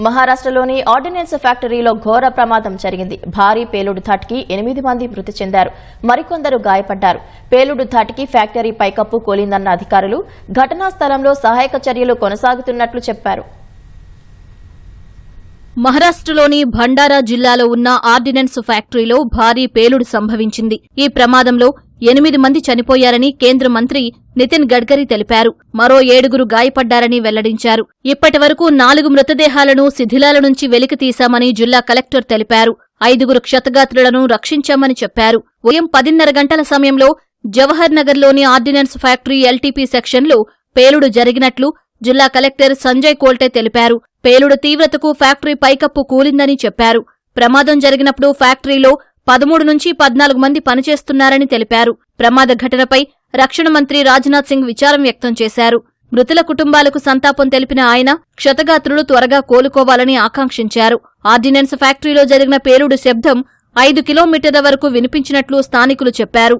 మహారాష్ట్రలోని ఆర్డినెన్స్ ఫ్యాక్టరీలో ఘోర ప్రమాదం జరిగింది. భారీ పేలుడు ధాటికి 8 మంది మృతి చెందారు, మరికొందరు గాయపడ్డారు. పేలుడు ధాటికి ఫ్యాక్టరీ పైకప్పు కూలిందన్న అధికారులు ఘటనా స్థలంలో సహాయక చర్యలు కొనసాగుతున్నట్లు చెప్పారు. మహారాష్ట్రలోని భండారా జిల్లాలో ఉన్న ఆర్డినెన్స్ ఫ్యాక్టరీలో భారీ పేలుడు సంభవించింది. ఈ ప్రమాదంలో 8 మంది చనిపోయారని కేంద్ర మంత్రి నితిన్ గడ్కరీ తెలిపారు. మరో 7 గాయపడ్డారని వెల్లడించారు. ఇప్పటివరకు 4 మృతదేహాలను శిథిలాల నుంచి వెలికితీశామని జిల్లా కలెక్టర్ తెలిపారు. 5 క్షతగాత్రులను రక్షించామని చెప్పారు. ఉదయం 10:30 గంటల సమయంలో జవహర్ నగర్లోని ఆర్డినెన్స్ ఫ్యాక్టరీ ఎల్టీపీ సెక్షన్లో పేలుడు జరిగినట్లు జిల్లా కలెక్టర్ సంజయ్ కోల్టే తెలిపారు. పేలుడు తీవ్రతకు ఫ్యాక్టరీ పైకప్పు కూలిందని చెప్పారు. ప్రమాదం జరిగినప్పుడు ఫ్యాక్టరీలో 13 నుంచి 14 మంది పనిచేస్తున్నారని తెలిపారు. ప్రమాద ఘటనపై రక్షణ మంత్రి రాజ్నాథ్ సింగ్ విచారం వ్యక్తం చేశారు. మృతుల కుటుంబాలకు సంతాపం తెలిపిన ఆయన క్షతగాత్రులు త్వరగా కోలుకోవాలని ఆకాంక్షించారు. ఆర్డినెన్స్ ఫ్యాక్టరీలో జరిగిన పేలుడు శబ్దం 5 కిలోమీటర్ల వరకు వినిపించినట్లు స్థానికులు చెప్పారు.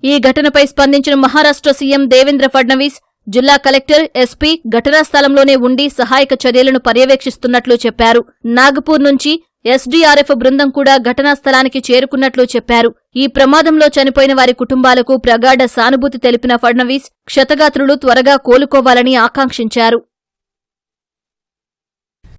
ఈ ఘటనపై స్పందించిన మహారాష్ట్ర సీఎం దేవేంద్ర ఫడ్నవీస్, జిల్లా కలెక్టర్, ఎస్పీ ఘటనా స్థలంలోనే ఉండి సహాయక చర్యలను పర్యవేక్షిస్తున్నట్లు చెప్పారు. నాగపూర్ నుంచి ఎస్డీఆర్ఎఫ్ బృందం కూడా ఘటనా స్థలానికి చేరుకున్నట్లు చెప్పారు. ఈ ప్రమాదంలో చనిపోయిన వారి కుటుంబాలకు ప్రగాఢ సానుభూతి తెలిపిన ఫడ్నవీస్ క్షతగాత్రులు త్వరగా కోలుకోవాలని ఆకాంక్షించారు.